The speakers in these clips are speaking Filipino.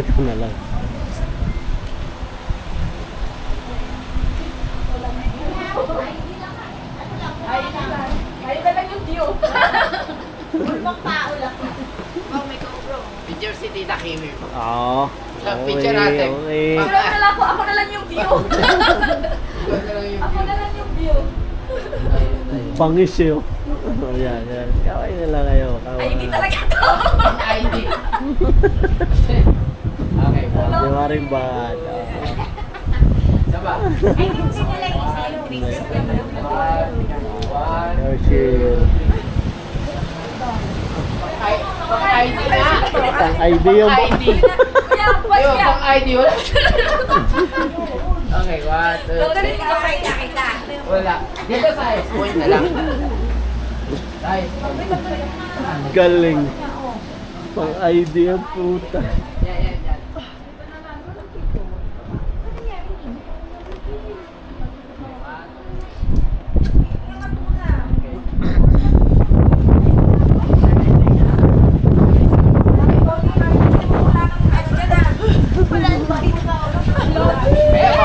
Ito na lang. Ay na lang yung view. Bulbang tao lang. Oh, may GoPro. Picture si Tita Kimi. Oo. Picture natin. Okay. Pero na lang ako na lang yung view. Ako na lang yung view. Pangis yun. Oh, yan, yan. Kaway na lang kayo. Kaway. Ay, hindi talaga to. ID. Okay, Di ba rin ba? Saba. Ay, hindi nila isa yung reason. One. Oh, shit. ID na. Ang idea yung ID. Yeah, what's Yung that? pang ID wala. Okay, one, two, Gagawin three. ko kay nakita. Wala. Dito sa point na lang. Nice. galing. Pang idea, puta. Yan.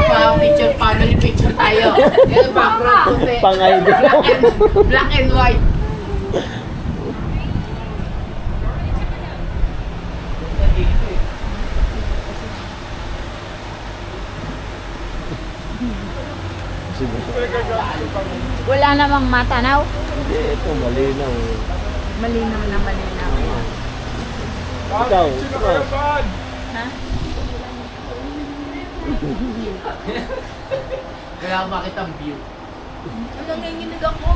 Kaya picture, family picture tayo. Yan, background puti. Pang idea. Black and white. Wala namang matanaw. Hindi, ito malinaw. Malinaw na malinaw. Ikaw, ikaw. Ha? Kaya ako makita ang view. Nanginginig ako.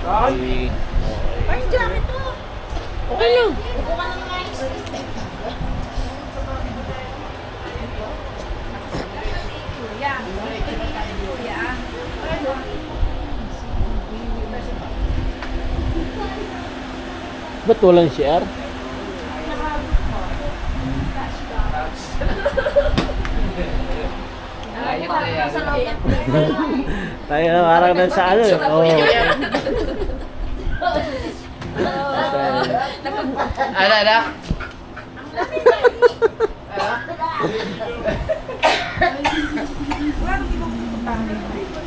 Okay. First jacket to. Okay lang. Upo ka na guys. Kuya. Kuya. Ba't walang share? Ayos na yan. Tayo parang nasa ano. Oh. Ano?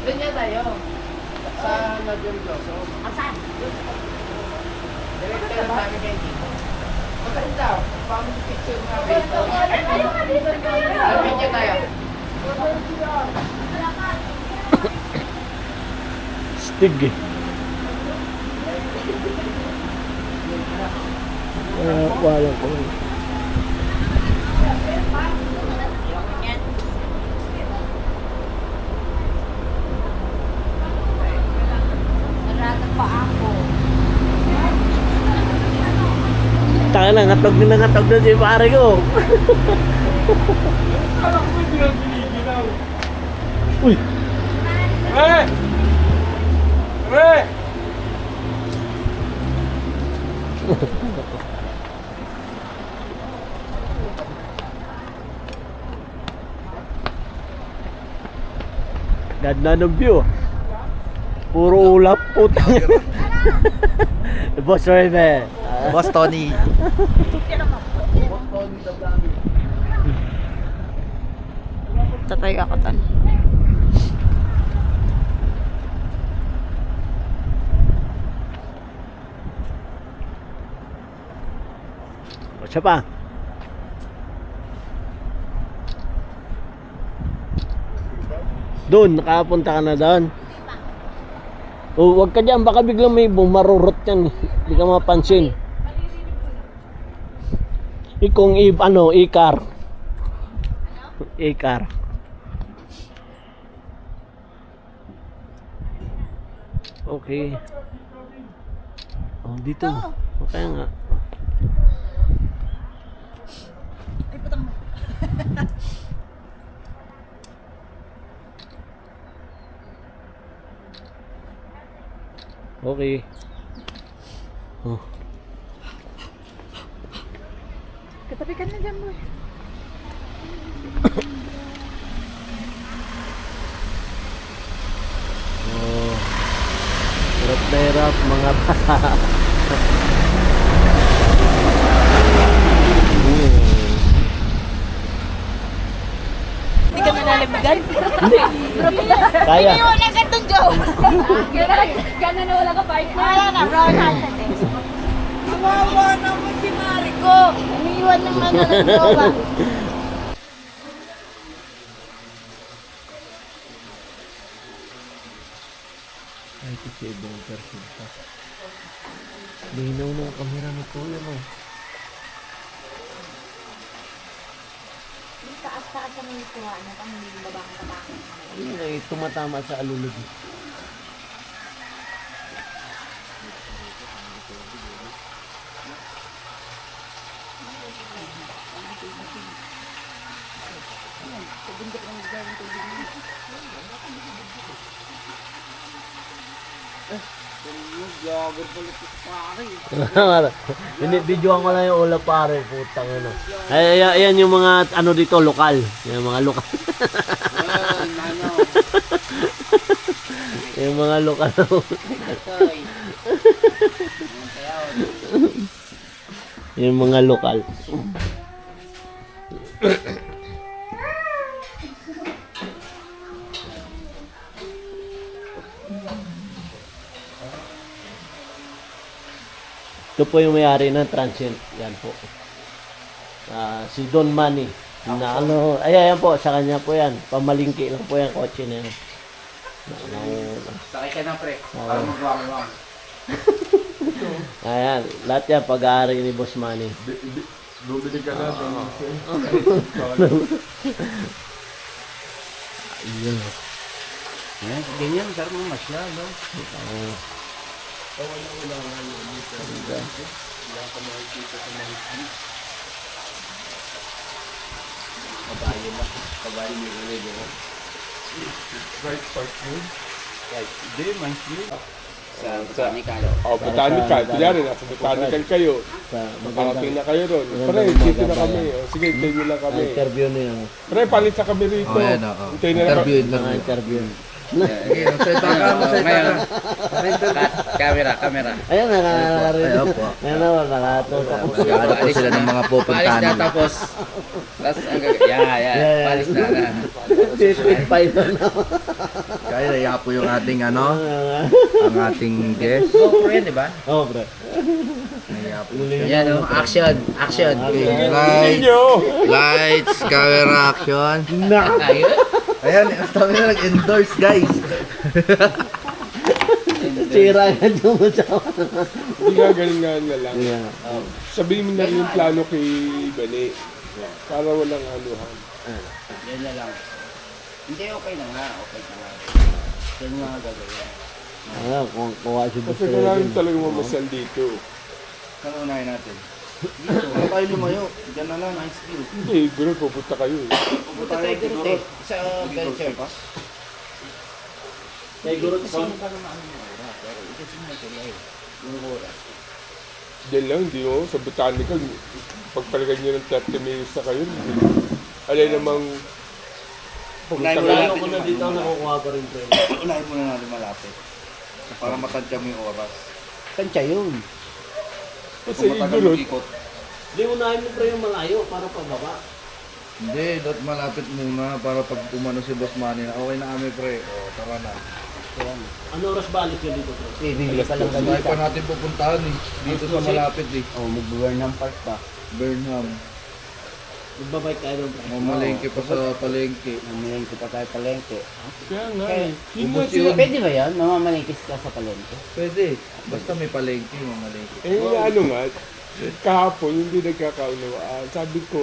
Doon niya tayo. Sa Nagulgoso. Asan? Direct tayo sa amin kay Tito. Magkain daw. Family picture namin. Alvin niya tayo. Stig eh. Wala ko. Narata pa ako. Taka na, ngatog na si pare ko. Uy! Ganda ng view. Puro ulap, putang. Boss Rebe. Boss Tony. Tatay ka katan. O siya pa. Doon, nakapunta ka na doon. O, wag ka dyan, baka biglang may bumarurot yan. Hindi ka mapansin. Ikong i-car. I-car. Okay. Oh, dito. Okay nga. Ay, putang mo. Okay. Oh. Katabi ka na dyan mo. Oh. Hirap na hirap mga bata. Nalamigan? Kaya. Iniwan agad doon, Joe. Gano'n na wala ka partner? Wala na, brown handed eh. Kawawa naman si Mariko. Iniwan ng ano ng jowa. Ay, kasi ibang person pa. Linaw ng kamera ni Kuya mo. Taas-taas ang mga kuha na pang babang-babang. Yun ay tumatama sa alulog. Hindi, videoan ko lang yung ula pare, putang ano. Ay, ayan yung mga ano dito, lokal. Yung mga lokal. Yung mga lokal. Yung mga lokal. Ito po yung may-ari ng transient. Yan po. Si Don Manny. Na ano, ayan po, sa kanya po yan. Pamalingki lang po yan, kotse na yan. Sakay ka na, pre. Para magwang-wang. Ayan, lahat yan pag-aari ni Boss Manny. Bumili ka na. Ayun. Yan, ganyan. Sarap mo masyado. Kabayo mo yung ulit mo. Right part yun. Hindi, mansli. Sa mechanical. Botanical. Kunyari, nasa botanical kayo. Sa Makarating na kayo doon. magandang Pre, umaga, dito na kami. bayan. O, sige, hintayin nyo lang kami. interview na yun. Pre, palit sa kami rito. Oh, yan, oo. Hintayin na lang kami. Mga interview. Okay, magsalita ka, magsalita ka. Camera. Ayan, nakarinig. Ay, opo. Ayan naman, nakatutok. Magkakaroon po sila ng mga Palis pupuntahan. na tapos. Tapos, Yeah. palis na. Titwid python na. Kaya naiya po yung ating ano, ang ating guest. GoPro yan, di ba? Oh, bro. Naiya po. Yan, o. Action. Okay, Hindi lights, nyo. lights, camera, action. Ayun. Ayan, kami na nag-endorse, guys. Sira yan yung masawa. Hindi nga, ganun nga na lang. Yeah. Sabihin mo na rin yung plano kay Bani. Para walang anuhan. Yan na lang. Hindi, okay na nga. Okay na nga. Yan nga gagawin. Ayan, kung kuha si Boss Kasi kailangan Freddy. talaga mamasal dito. Saan unahin natin? Dito. Ano tayo lumayo? Diyan na lang. Nice view. Hindi, bro, pupunta kayo. Pupunta tayo siguro sa venture. Kay Gurot Kasi Son. yung parang maano mo oras. Pero kasi nga sila eh. Yung oras. Diyan lang, hindi mo. Sa botanical, pagpalikan nyo ng 30 minutes na kayo. Alay namang pupunta Unahin mo kayo. natin Kaya ko na dito nakukuha pa rin, Fred. Unahin muna natin malapit. Para matansya mo yung oras. Tansya yun. Kasi igurot, Hindi, unahin mo pre yung malayo para pababa. Hindi, dapat malapit muna para pag umano si Boss Manny na okay na kami pre. O, tara na. Ano oras balik yun dito, pre? Bibili pa lang Hindi pa natin pupuntahan eh. Dito sa malapit eh. Oh, mag-Burnham Park pa. Burnham. Magbabike tayo doon, pre. Mamalengke pa sa palengke. Mamalengke pa tayo palengke. kaya nga Kaya, eh. Yun nga ubos sila. yun. Pwede ba yan? Mamamalengkis ka sa palengke? Pwede. Basta may palengke, mamalengke. Ano nga, kahapon hindi nagkakaunawaan. Sabi ko,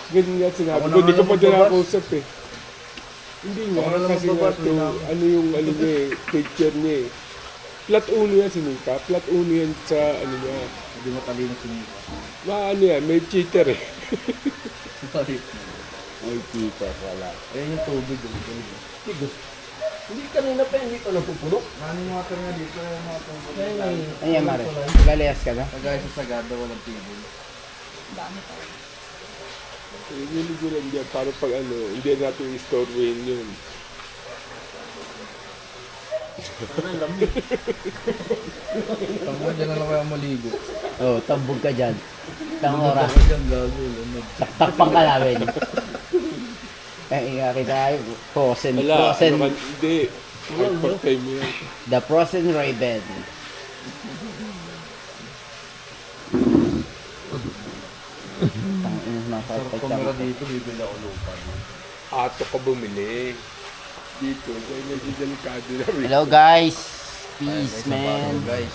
ganyan nga sinabi Ako ko, na hindi ko nga pa lang magbabas. nakausap eh. Hindi nga, Ako na lang kasi nga magbabas, to, wala. ano yung ano niya eh, picture niya eh. Flat uno yan sinika, flat uno yan sa ano niya. Hindi matalino sinita. Ano yan, may cheater eh. Ay, tita, wala. Ayan yung tubig. Hindi kanina pa, hindi pa napupuno. Running water nga dito. Ayan mga tubig. Ayan, Mare. Galayas ka na? Kagaya sa Sagada, walang tibol. Hindi ko lang dyan, para pag ano, hindi natin i-storein yun. Tama, dyan na lang kaya maligo. Oh, tambog ka dyan. Tang oras. Dyan gago. Lamig. Taktak pang ka namin. kita frozen. Wala, Frozen. ano man, hindi. Pag-time mo yan. The frozen raven. Tangin na sa Tumira dito, bibili ako lupa. Ato ka bumili. Dito, dahil medyo delikado na rin. Hello guys. Peace man. Guys.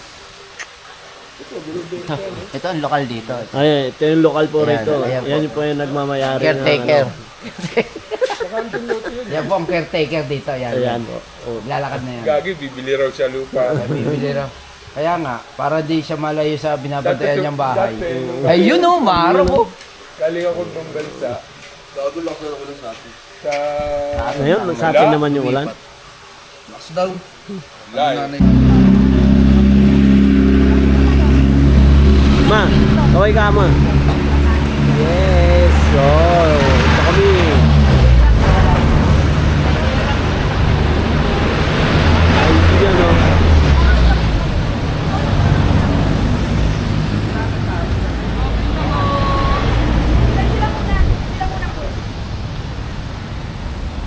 Ito ang lokal dito. Ay, ito yung lokal po Ayan, rito. ayan po. Yan yung po yung nagmamayari. ng Caretaker. ano. Yan po ang caretaker dito. Yan. Ayan po. Oh. Lalakad na yan. Gagi, bibili raw siya lupa. Bibili raw. Kaya nga, para di siya malayo sa binabantayan niyang bahay. Dati, Ayun o, maro po. galing ako ng bansa. Dado lang sa ako ng sapi. Sa... Ngayon, sa atin naman yung ulan. Mas daw. Live. Nanay. Ma, okay ka ma? Yes, so, ito kami. Ay, yan o.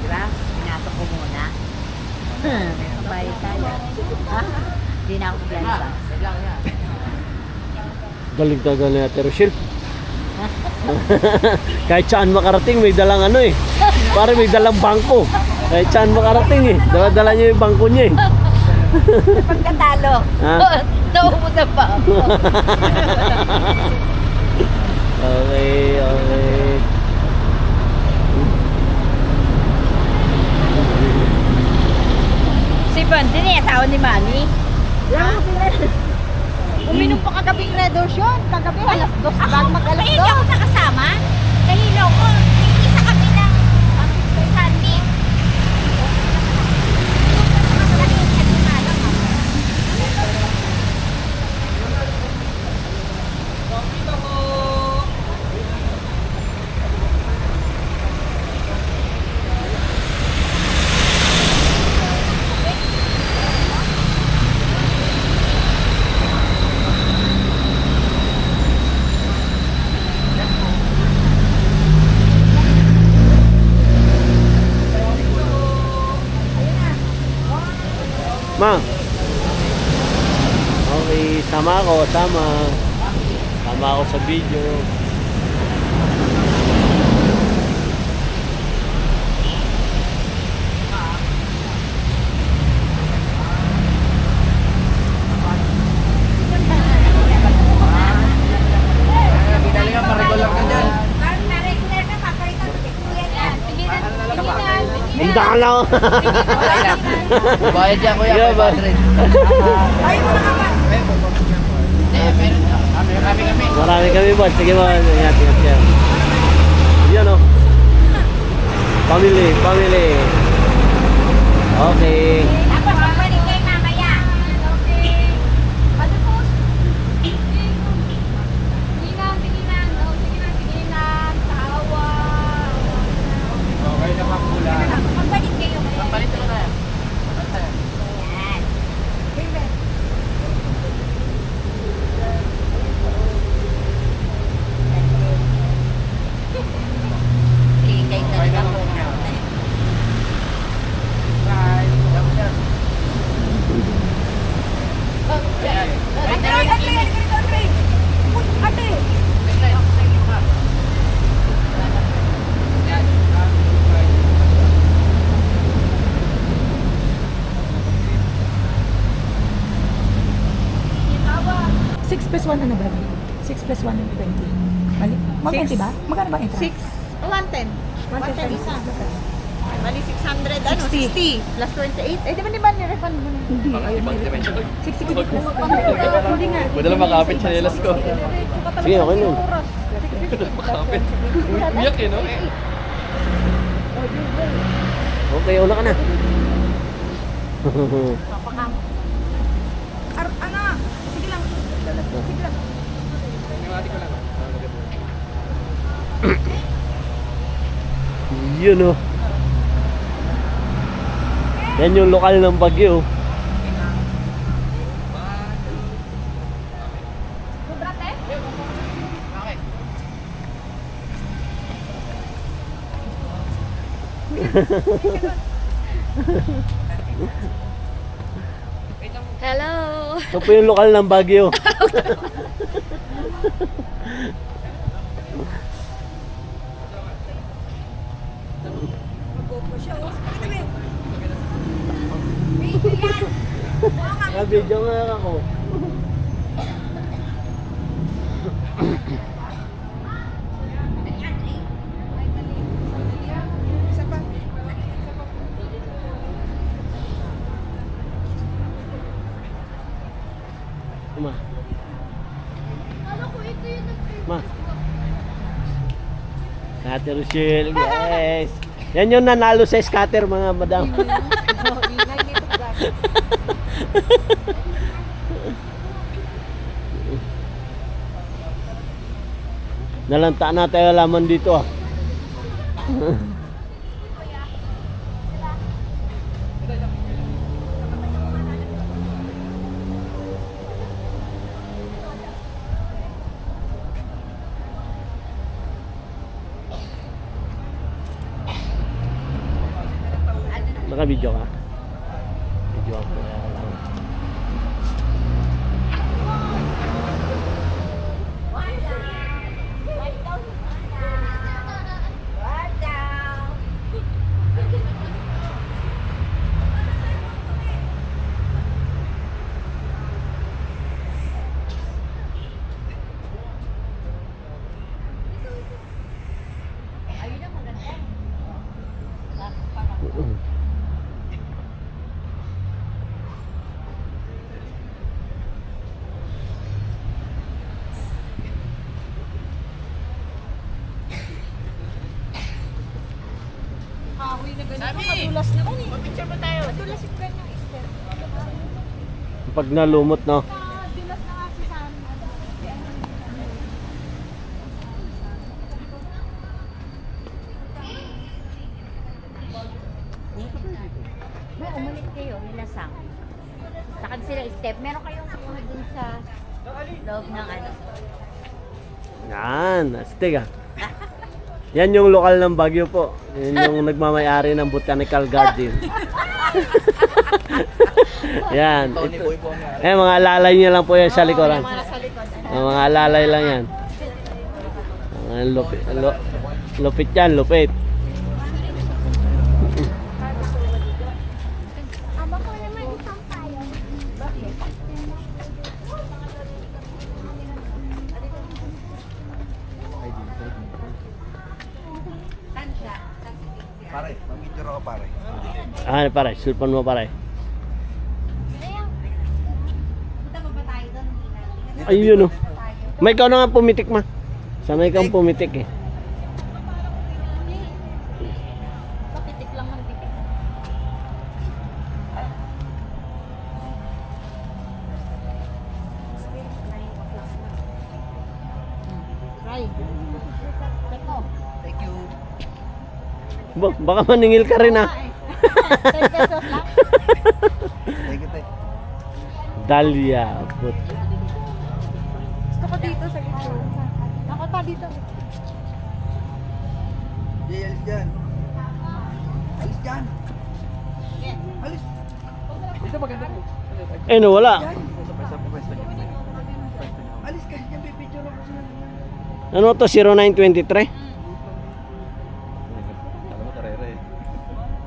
Diba? Pinatok ko muna. Kapay tayo. Ha? Hindi na ako plansa. Galing talaga ni Ate Rochelle. Kahit saan makarating, may dalang ano eh. Parang may dalang bangko. Kahit saan makarating eh. Dala-dala niya yung bangko niya eh. Pagkatalo. Ha? Naubos na pa ako. Okay, okay. Si Bandy niya, asawa ni Manny. Uminom pa kagabing Red Horse yun. Kagabi, alas 2. Bago mag-alas 2. Hindi ako nakasama. Nahilo ko. Isa kami ng Sandy. Ma. Okay, sama ako, sama. Sama ako sa video. Pinali nga, maregular ka dyan. Handa ka lang. Bayad yan kuya, Yeah, 500. Marami kami boss. Sige mo, ingat siya. Yan o. Family, family. Okay. Tapos magbalik kayo mamaya. Okay. Ano po? Tinginan. Tinginan. Tawa. Okay naman pula. Magbalik kayo. Palit ko na yan. Yan. Kay talaga po. Six plus 1 ano ba? 6 plus 1 and 20. Mali? 120 ba? Magkano ba entrance? 110. 110 isa. Bali 600, ano? 60. 60 plus 28. Eh, di ba ni-refund mo na? Hindi. 60 plus 1. Hindi nga. Pwede lang makapit siya nilas ko. Sige, okay nun. Makapit. Umiyak eh, no? Okay, una ka na. Ano? Sige lang. Sige lang. Yun o. Yan yung lokal ng Baguio. Hello! Ito po yung lokal ng Baguio. Video nga ako. Ma. Ma. Scatter Rochelle, guys. Yan yung nanalo sa scatter, mga madam. Nalanta na tayo laman dito ah. Naka-video ka? Video ako. Pag nalumot, no? May umulit kayo, nilasang. Sakad sila step. Meron kayong kuha dun sa loob ng ano. Yan, astig ah. Yan yung lokal ng Baguio po. Yan yung nagmamayari ng Botanical Garden. Yan. Ito. Mga alalay niya lang po yan sa likuran. Mga alalay lang yan. Mga lupit, lupit yan, lupit. Pare, mag-video ako pare. Ah, pare, cellphone mo pare. Ayun oh. May ikaw na nga pumitik ma. Sanay kang pumitik eh. Papitik lang ng pitik. Try. Teko. Thank you. Baka maningil ka rin ah. 10 pesos lang. Thank you, Dahlia. But, Gusto ko dito sa gitna. Ako pa dito. Jay, alis dyan. Alis dyan. Alis. eh no, wala. Alis kasi dyan, bibidyo lang ko sila. Ano to, 0923?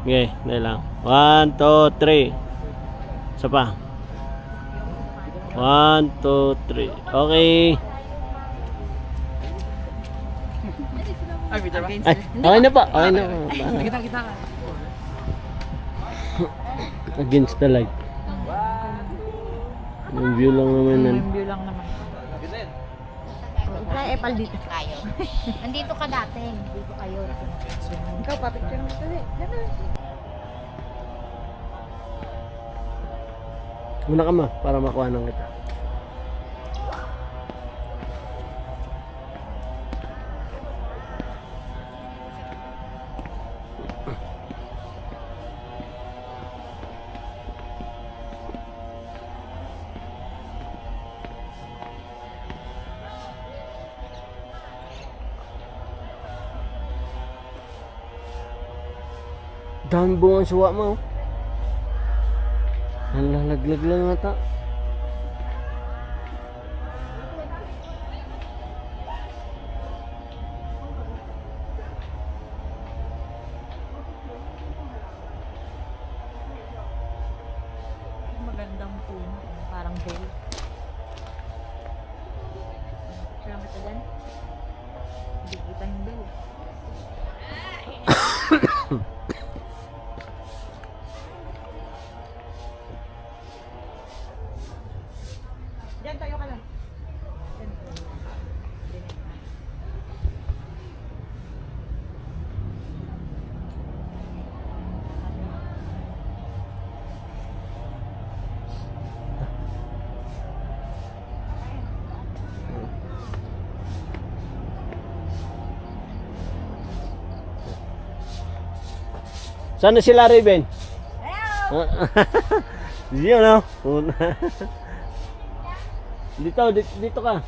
Okay, dahil lang. 1, 2, 3. Isa pa. 1, 2, 3. Okay. Ay, okay na pa. Okay na pa. Kita. Against the light. Yung view lang naman yan. View lang naman. Try epal dito. Kayo. Nandito ka dati. Dito kayo. Ikaw pa, picture mo ito eh. Muna ka ma, para makuha ng kita. Dami bunga suwa mo. Ang lalaglag lang ata. Magandang puno. Parang bell. Kaya mo ito dyan? Hindi kita yung bell. Diyan, tayo ka lang. Saan na sila, Raven? Diyan, no? Dito ka.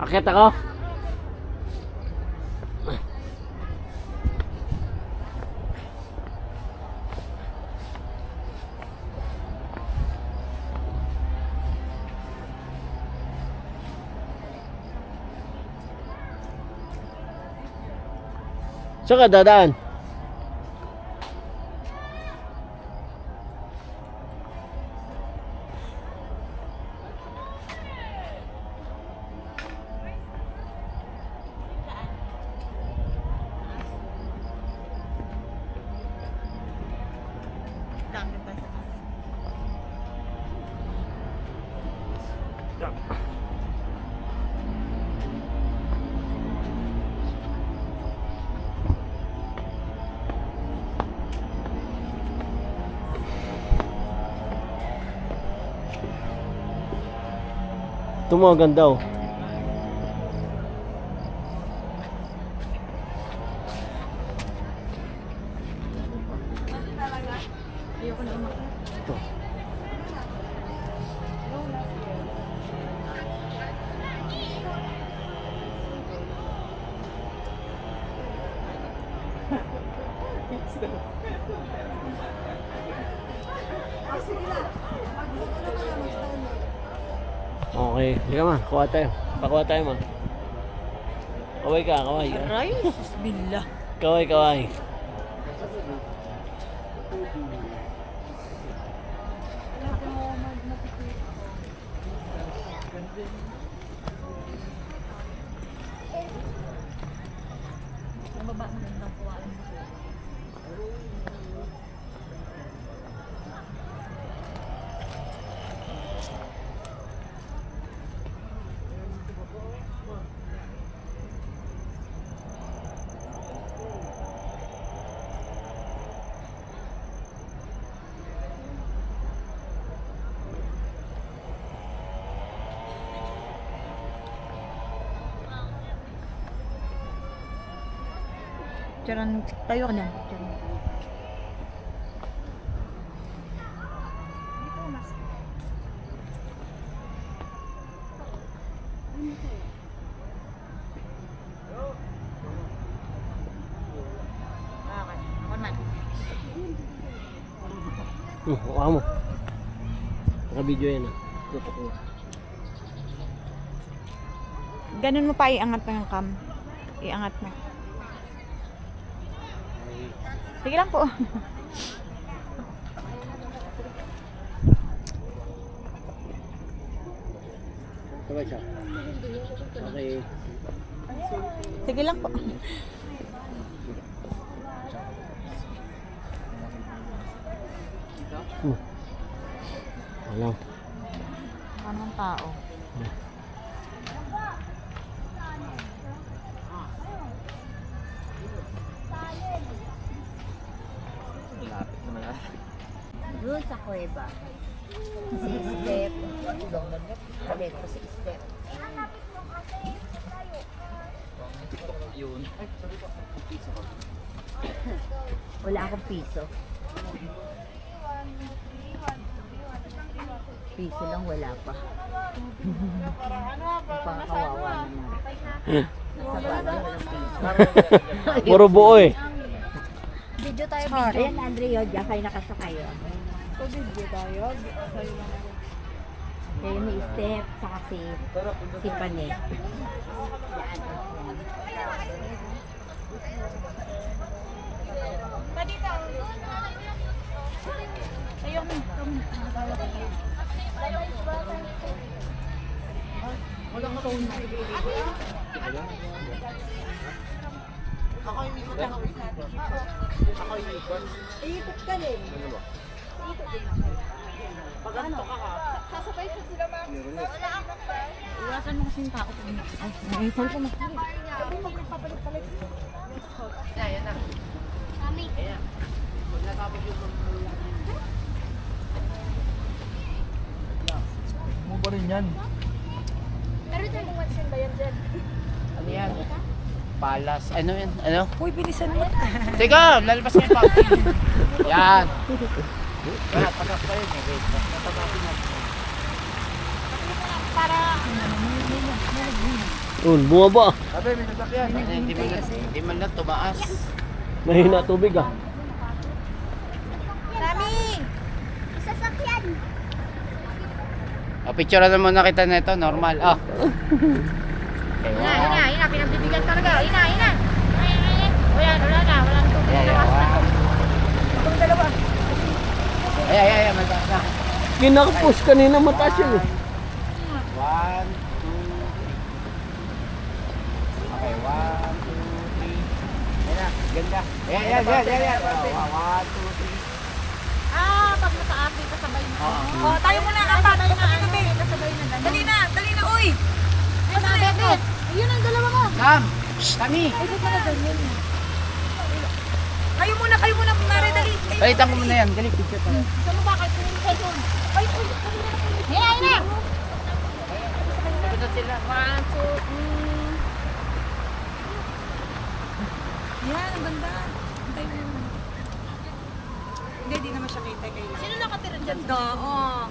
Akit ako. Saan ka dadaan? Ito mo, ganda oh. Ayoko na umakit. Ito. Okay, liga ma, kuha tayo. Pakuha tayo ma. Kaway ka, kaway. Aray, bismillah. Kaway, kaway. Ang baba, magandang kuhaan. Charan, tayo ka lang. Charan. Kuha mo. Naka-video yan ah. Tutok mo. Ganun mo pa iangat mo yung cam. Iangat mo. Sige lang po. Kaway siya. Okay. Sige lang po. Wala. Anong tao? Doon sa kuweba. 6 step. Sabi ko 6 step. Wala akong piso. Piso lang wala pa. Pangkawawa naman. Puro buo eh. Video tayo, video. Ayan, Andrea, diyan kayo nakasakay. Video tayo. Kayo may step, saka si Pane. Iikot ka din. Iikot din ako. Pag ano? Sasabay sa sila, ma'am. Wala akong ba? Iwasan mo kasi yung tao. Ay, cellphone ko na. Sabi mo, magpapalit-palit. Yan na. Mami. Mo pa rin yan. Pero ito yung watch ba yan dyan? Ano yan? Palas. Ano yan? Ano? Uy, bilisan mo. Teka, lalabas kayo pa. Yan. Wala, tagas pa yun. Wait, natagasin natin. Bumaba. Sabi, may sasakyan. Hindi man lang tumaas. Mahina tubig ah. Mami! Sasakyan! O, picture na muna kita na ito. Normal. Oh. Okay, Ina, pinagbibigyan talaga. Ina. Wala na, walang tubig na lakas na. Itong dalawa. Ay, mataas na. Kinakapos kanina mataas yun eh. 1, 2, 3. Okay, 1, 2, 3. Ayan na, ganda. Ayan. 1, 2, 3. Pag nasa dito sabay na. Oh, tayo muna kapat. Dali na, uy. Ay, mga bebet! Yun ang dalawa mo! Nam! Kami! Ay, di pa na ganyan. Kayo muna, Mare, dali. Balitan ko muna yan. Dali, picture pa. Saan mo ba kayo yung cellphone? Ay! Ina! Ito na sila. 1, 2, Yan, ang ganda. Antay mo yun. Hindi naman siya kita kayo. Sino nakatira dyan? Oo.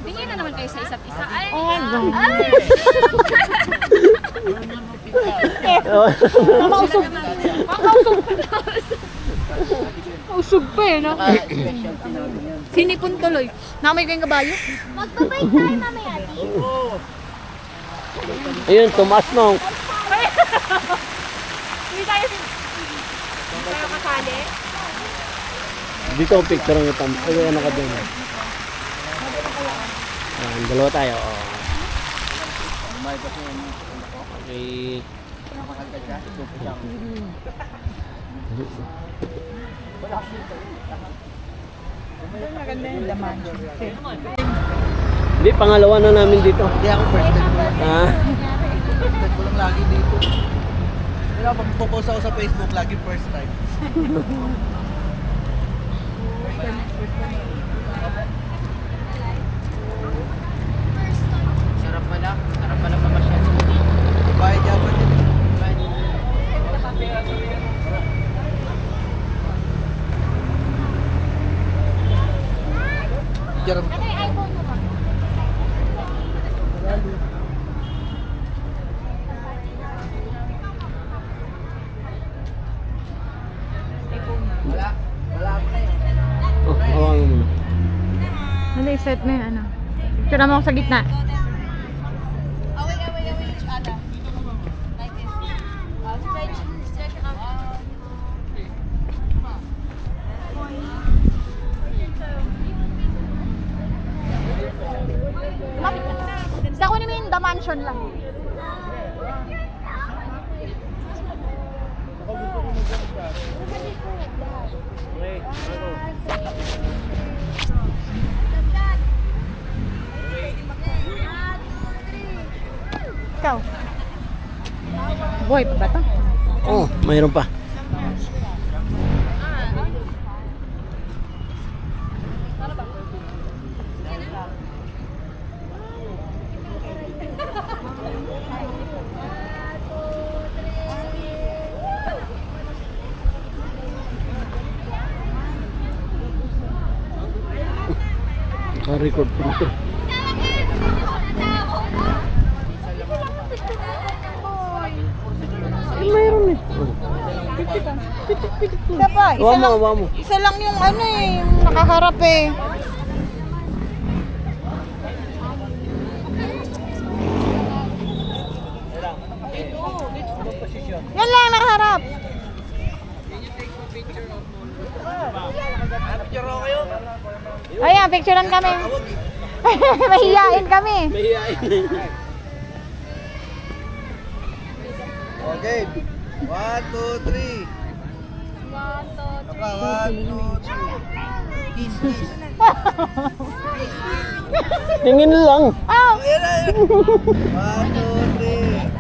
Tingin na naman kayo sa isa't isa. Ay! Usog pa eh, no? Special sinabi yan. Sinipon tuloy. Namay ko yung kabayo. Magbabay tayo mamaya. Ayun, tumaas nung. Hindi tayo kasali. Dito ang picture ng itam. Ay, ano ka doon? Ayan, dalawa tayo. Oh. Okay. Maganda yung laman. Hindi, pangalawa na namin dito. Hindi ako first time ko. Ah, First time ko lang lagi dito. Pero pag popost ako sa Facebook, lagi first time. Sarap pala pamasyal. Bayad niya pa din. Jarang. Ano yung iPhone mo ba? Wala ako na yun. oh, hawakan mo muna. Ano yung set mo yun? Ano? Picture mo ako sa gitna. Away each other. Like this. Stretch out. Sa kunin mo yung The Mansion lang. Ikaw. Boy, pa ba to? Oh, mayroon pa. Naka-record po ito. mayroon eh. Isa pa, Hawa mo. isa lang yung ano eh, yung nakaharap eh. Yan lang, nakaharap. Ayan, picturean kami. Mahihain kami. Okay. 1, 2, 3. Naka, 1, 2, 3. Kiss, kiss. Tingin lang. Oh! Ayan na, ayan. 1, 2, 3.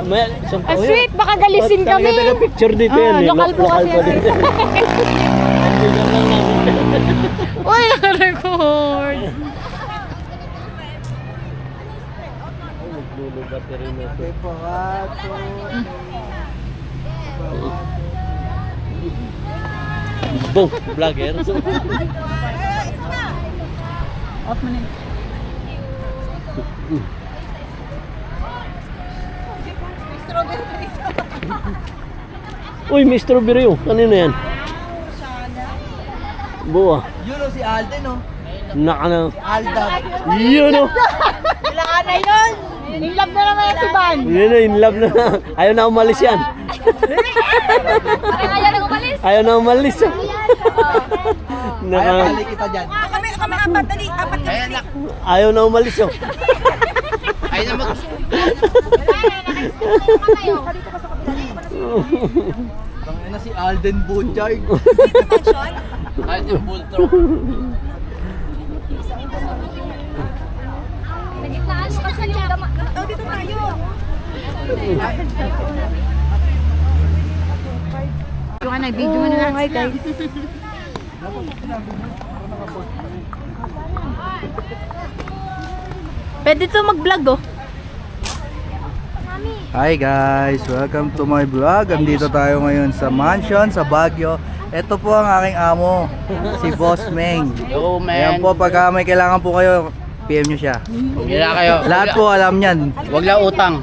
May, Ang sweet, baka galisin kami. Taga-picture dito yan eh. Lokal po kasi. po dito. Uy, naka-record. Maglulubat na rin ito. Okay po, 1, 2. Boom! Vlogger. Off mo na yun. Uy, may strawberry oh. Kanino yan? Buwa. Yun o si Alden o. Naka na. Alden. Yun oh. Kailangan na yun. Nilab na naman yan si Van. Yun oh, in love na. Ayaw na umalis yan. Parang ayaw na umalis. Ayaw na umalis oh. Naka, Balik kita dyan. Kami apat dali. Apat na dali. ayaw na umalis oh. Ayun na mag... Tangin na si Alden Butchard. Alden Bultro. Nagitnaan sa kasi yung dama. Oh, dito tayo. Yung ano, video mo na lang. Hi guys. Pwede to mag-vlog oh. Hi guys, welcome to my vlog. Andito tayo ngayon sa mansion sa Baguio. Ito po ang aking amo, si Boss Meng. Yo, Ayan man. po, pagka may kailangan po kayo, PM nyo siya. Kailangan kayo. Lahat po alam yan. Huwag lang utang.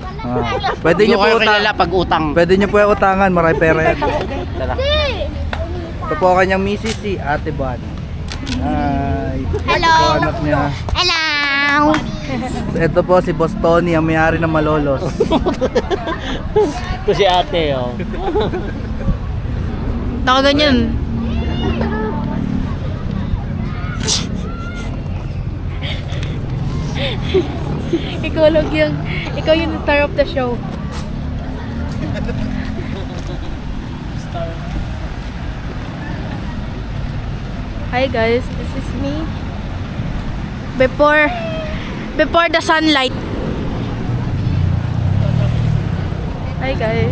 Pwede Hindi nyo ko po kayo kilala utang. pag utang. Pwede nyo po yung utangan, marami pera yan. Tara. Ito po ang kanyang misis, si Ate Ban. Hi. Hello. Ito po anak niya. Hello. Ito po si Boss Tony, ang may-ari ng Malolos. Ito si ate oh. Nakaganyan. Ikaw yung star of the show. Hi guys, this is me. Before the sunlight. Hi guys.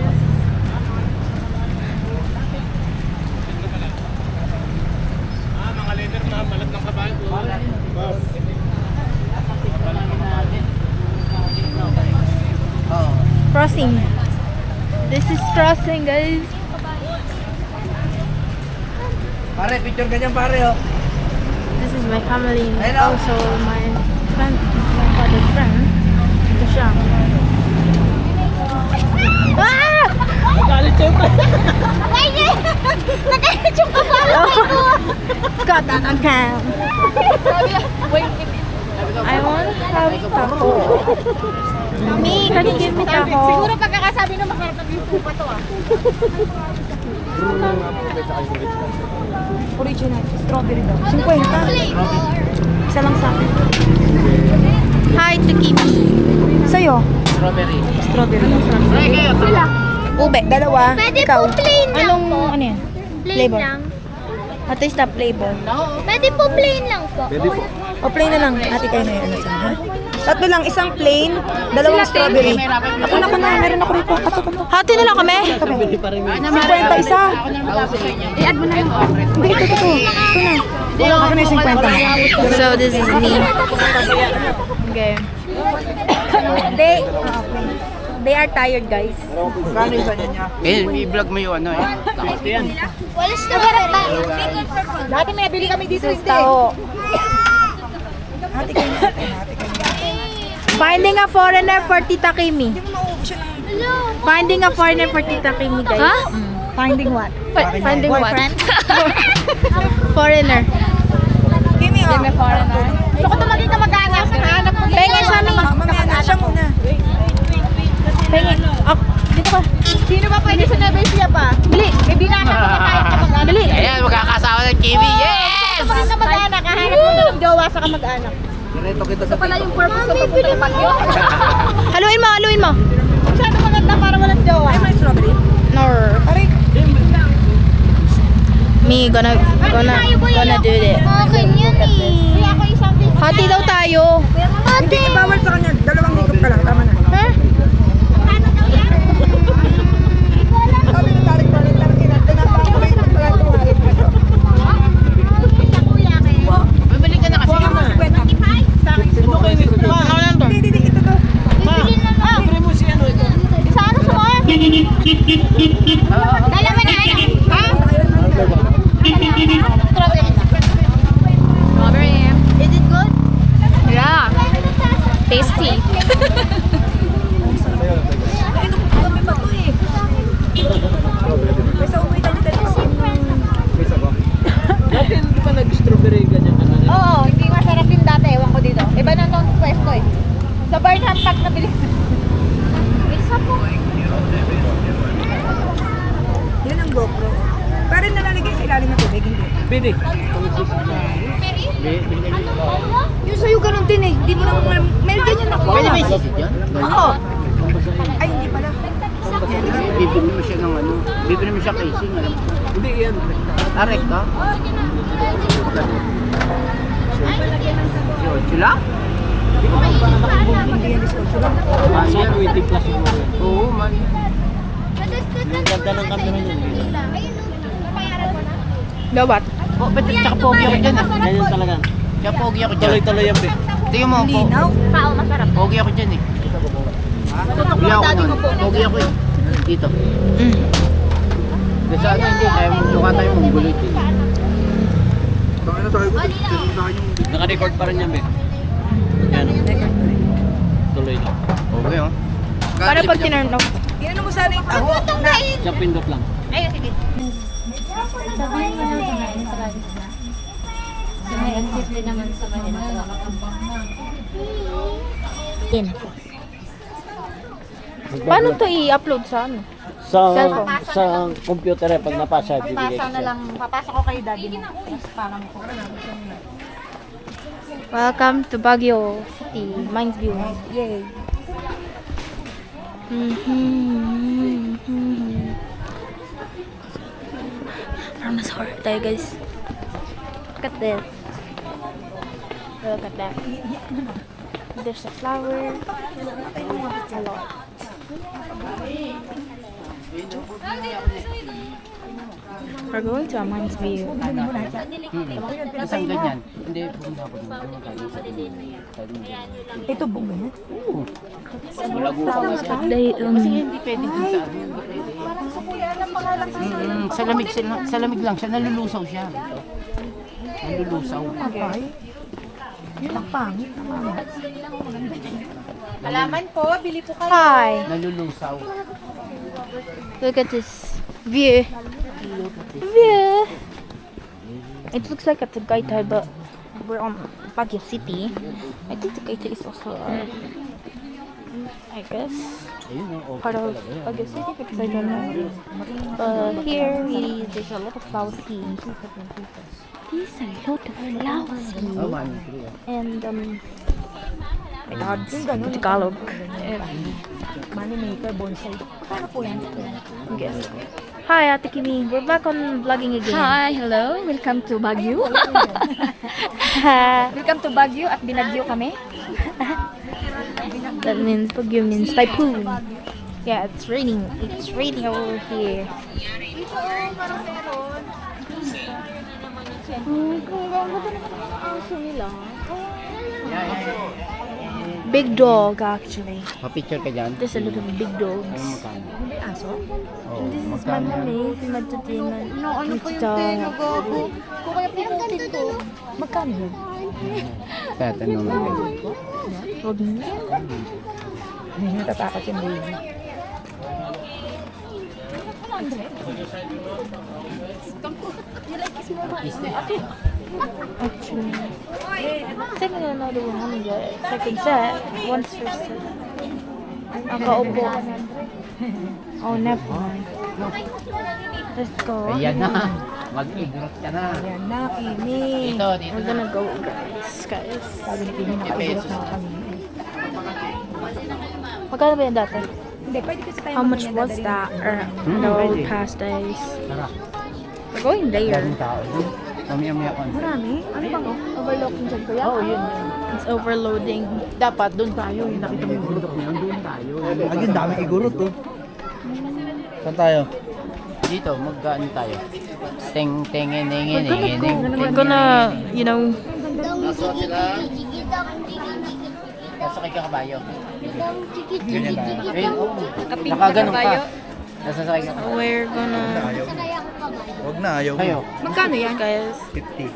Crossing. This is crossing, guys. Pare, picture ka dyan pare oh. This is my family. Hello. Also my friend, my father's friend. Ito siya. Ah! Galit siya pa. Nagalit yung kasama ko. Got that account. I want to have taco. Mommy, can you give me taco? Siguro pagkakasabi na makarap ng yung pa to ah. Original. Strawberry daw. 50. Isa lang sa akin. Hi to Kimi. Sa'yo? Strawberry. Strawberry. Sila. Ube. Dalawa. Pwede Ikaw. po plain lang Anong, po. ano yan? Plain Flavor. lang. Ito is the flavor. Pwede po plain lang po. O plain na lang. Ate kayo na yun. Ano sa ha? Tatlo lang. Isang plain. Dalawang strawberry. Ako na. Meron ako rito. Hati na lang kami. 50 isa. I-add mo na lang. Hindi, ito. Ito na. Ako na yung 50 na. So this is me. Okay. They are tired, guys. Kano isa niya? I-vlog mo yung ano eh. Walis na ba? Dati may nabili kami dito. Tao. Ate kayo na. Finding a foreigner for Tita Kimi. Hindi mo mauubos siya ng... Finding a foreigner for Tita Kimi, guys. Ha? Finding what? Finding what? Foreigner. Kimi, oh. May foreigner. Gusto ko tumagin ka mag-anak. Hanap mo. Pengen siya, Mi. Mamaya na siya muna. Pengen. Dito ka. Sino ba pwede sa Nevesia pa? Bili. May binata ko na tayo kamag-anak. Bili. Ayan, magkakasawa ng Kimi. Yes! Gusto ko rin na mag-anak. Hahanap mo na ng jowa sa kamag-anak. Ganito kita sa Pala yung purpose ng papunta ng Baguio. Haluin mo, haluin mo. Masyado maganda para walang jowa. Ay, may strawberry. Nor. Aray. Me gonna do this. Okay, yun eh. Kaya ako isang Hati daw tayo. Hindi, bawal sa kanya. 2 higop ka lang. Tama na. Ha? Sabi ng tarik-tarik lang tinatapang ko rin. Pagpalatuhin. Bumalik ka na kasi. Hindi, ito to. Sa ano sa mga? Dala mo na anak. Ha? Strawberry. Is it good? Yeah. Tasty. May sa umuwi tayo dito. Dati hindi pa nag-strawberry ganyan ka na. Oo, hindi masarap yung dati. Ewan ko dito. Iba na itong pwesto eh. Sa Burnham Park na bilis. Isa po. Yan ang GoPro. Pero nalalagay sa ilalim ng tubig. Hindi. Pwede. Yung sa'yo ganun din eh. Di mo naman, may ganyan ako. Pwede ba isisit yan? Oo. Ay, hindi pala. Bibili mo siya ng ano. Bibili mo siya casing. Alam mo. Hindi yan. Arek ka? Sila? Kasi 20 plus siguro yan. Oo, man. Ang ganda ng camera niya. Lawat. Oh, ba't tsaka pogi ako dyan ah. Ganyan talaga. Kaya pogi ako dyan. Tuloy-tuloy yan, be. Tingnan mo, Linaw. Kao, masarap. pogi ako dyan eh. Pogi ako nun. Pogi ako eh. Dito. Kasi ano hindi, kaya mukha tayo mong gulit eh. Naka-record pa rin yan, be. Yan. Tuloy lang. Okay oh. Para pag tinurn off. Inano mo sana yung taho na Siya pindot lang. Ayun, sige. Sabihin mo lang sa mga entrance na. So may exit din naman sa mga entrance. Paano to i-upload sa ano? Sa Cellphone. sa computer eh, pag napasa, bibigay Pasa ko na siya. lang. Papasok ko kay daddy mo. Tapos parang ko. Welcome to Baguio City, Mines View. Yay! Parang nasa horror tayo, guys. Look at this. Look at that. There's a flower. A lot. We're going to a Mines View. Isang ganyan. Hindi, pumunta ako dun. ito bunga mo. Kasi hindi pwede dun sa ano. Sa lamig lang siya. Nalulusaw siya. Nalulusaw. Yun ang pangit. Alaman po, bili po kayo. Hi! Nalulusaw. Look at this view. View. It looks like a Tagaytay, but we're on Baguio City. I think Tagaytay is also, I guess, part of Baguio City because I don't know. But here, there's a lot of flowers here. There's a lot of flowers here. And, my God, it's Tagalog. Money maker, bonsai. Paano po yan? Guess. Hi, Ate Kimi. We're back on vlogging again. Hi, hello. Welcome to Baguio. Welcome to Baguio at binagyo kami. That means Baguio means typhoon. Yeah, it's raining. It's raining over here. Big dog, actually. Pa-picture ka dyan. There's a lot of big dogs. May aso? Oh, This is my mommy, si Madutiman. No, ano po yung tenga, gago? Kung kaya pinukit ko. Magkano yun? Kaya tanong natin. Huwag na. Hindi natatakot yung baby. Actually, second another 100. Second set, one first set. Nakaupo. Oh, never mind. Let's go. Ayan na. Mag-igrot ka na. Yan na, Kimi. Dito, dito We're gonna go, guys. Sabi ni Kimi, nakaibot na kami. Magkano ba yan dati? Hindi, pwede kasi tayo How much mamaya was dadalhin. that? Or the old past days? We're going there. Daming tao doon. Mamaya-maya ko. Marami? Ano bang Overlooking dyan ko yan? Oo, yun. It's overloading. Dapat doon tayo. Yung nakita mo yung bundok na yun, doon tayo. Ayun, daming igurot oh. Saan tayo? Dito, mag-ano tayo. Ting-tingin-ingin. We're gonna, you know, Nasakay ka kabayo. Ganyan tayo. Ayun, nakaganon ka. Nasasakay ka kabayo. we're gonna, Huwag na, ayaw Kayo. mo. Magkano yan? guys. 50.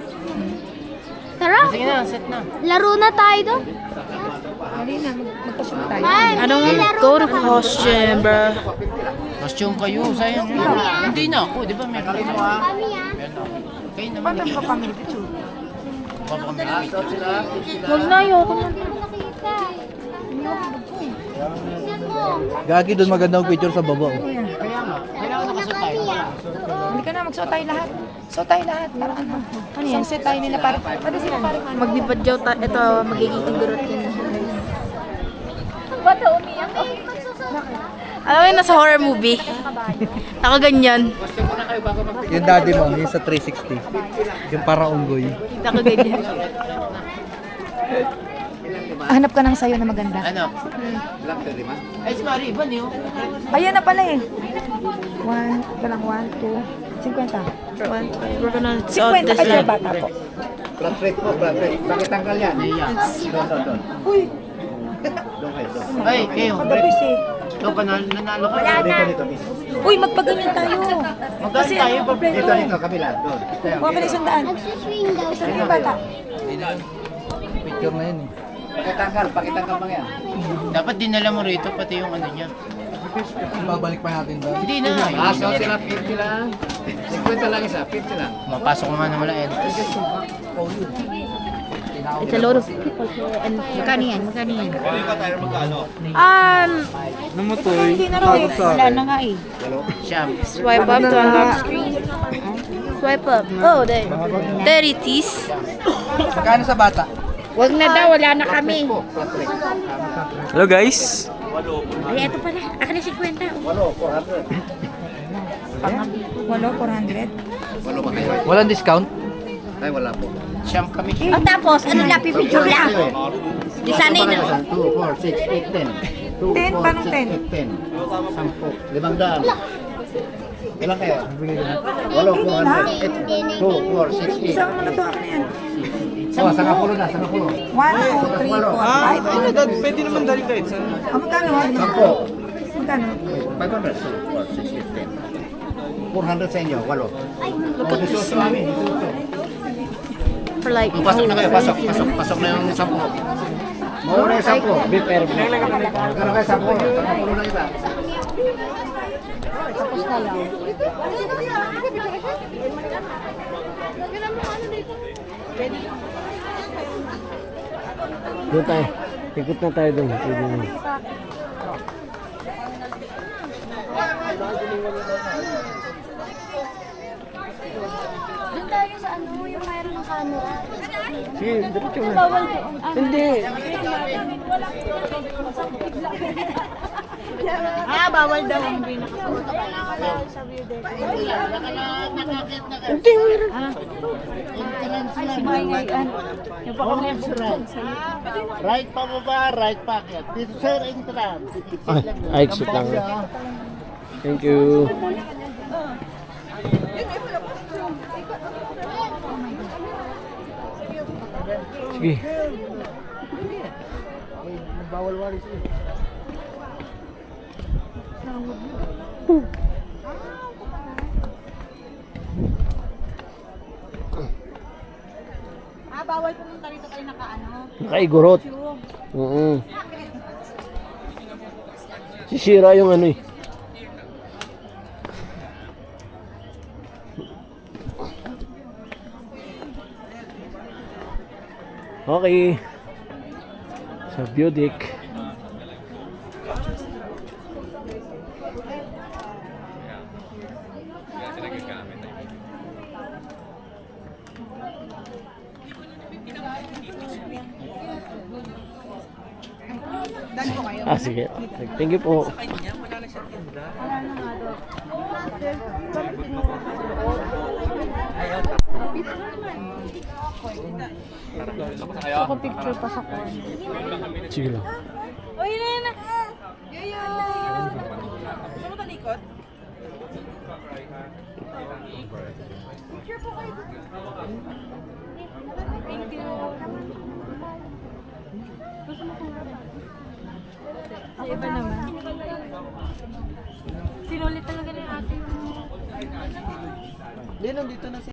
Tara, Sige na, set na. laro na tayo doon. Dali na, magkasyon na tayo. I don't wanna go to costume, bro. Costume kayo, sayang. Hindi na ako, di ba? Meron kayo na. Kayo naman. Paano ka family picture? Huwag na, ayoko na. Gagi doon magandang picture sa baba oh. Kailangan nakasot tayo. Hindi ka na, magsuot tayo lahat. Suot tayo lahat. Para ano? Ano yan? Set tayo nila para. Pwede sila para. Magbibadyaw ito, magiging igurot yun. Ba't umiyak? Alam mo yun, nasa horror movie. Ako ganyan. Yung daddy mo, yung sa 360. Yung para unggoy. Ako ganyan. Hanap ka ng sayo na maganda. Ano? Ay, si Mari, iba niyo. Ayan na pala eh. 1, ito lang 1, 2, 50. We're gonna 50 sort this kayo out. bata po. Flat rate po, flat rate. Bakit tanggal yan? Doon. Uy, Ay, kayo. kagabis eh. Ikaw pa nanalo ka. Uy, magpaganyan tayo. Magkano tayo? Dito, dito, kabila. Doon. Mga pala 100. Nagsuswing daw. Isa yung bata. Picture na yun eh. Pakitanggal pa yan. Dapat dinala mo rito, pati yung ano niya. Babalik pa natin doon. Hindi na. Pasok sila, 50 lang. 50 lang isa, 50 lang. Mapasok ko nga naman lang. It's a lot of people here. And Magkano yan? Magkano yan? Namutoy. Hindi na raw eh. Wala na nga eh. Siyam. swipe up to unlock screen. Swipe up. Oh, there it is. Magkano sa bata? Wag na daw, wala na kami. Hello guys. Ay, eto pala. Akin na 50. Walo, 400. Walang discount? Siyam kami. Oh, tapos, ano lang, pipicture lang. Di sana yun. 2, 4, 6, 8, 10. 10, paano 10? 10. 500. Ilan kayo? 8, 400. 2, 4, 6, Isang mo na to, akin na yan. 8. Oh, saka pulo na, saka pulo. 1, 2, 3, 4, 5. Pwede naman dali kahit saan. Magkano? Magkano? 500. 2, 4, 6, 8, 10. 400 sa inyo, 8. Look at this man. For like, Pasok na kayo, pasok na yung 10. Mauna yung 10. Pero magkano kayo 10? Saka pulo na iba. Doon tayo. Ikot na tayo doon. Pwede na. Doon tayo sa ano, yung mayroon ng camera. Sige, diretso na. Bawal doon. Hindi. Bawal daw ang green. Right pa baba, right pocket. Dito sir, entrance. Ay, exit lang. Thank you. Sige. Bawal walis. Bawal pumunta rito. ay nakaano. Nakaigurot. Sisira yung ano eh. Okay. Sa view deck. Ah, sige. Thank you po. Ako picture pa sa corner. Sige lang. Oh, yun na yun na. Yoyo! Gusto mo talikod? Picture po kayo. Thank you. Gusto mo kung sa iba naman. Sinulit talaga ni ate yung... Hindi, nandito na si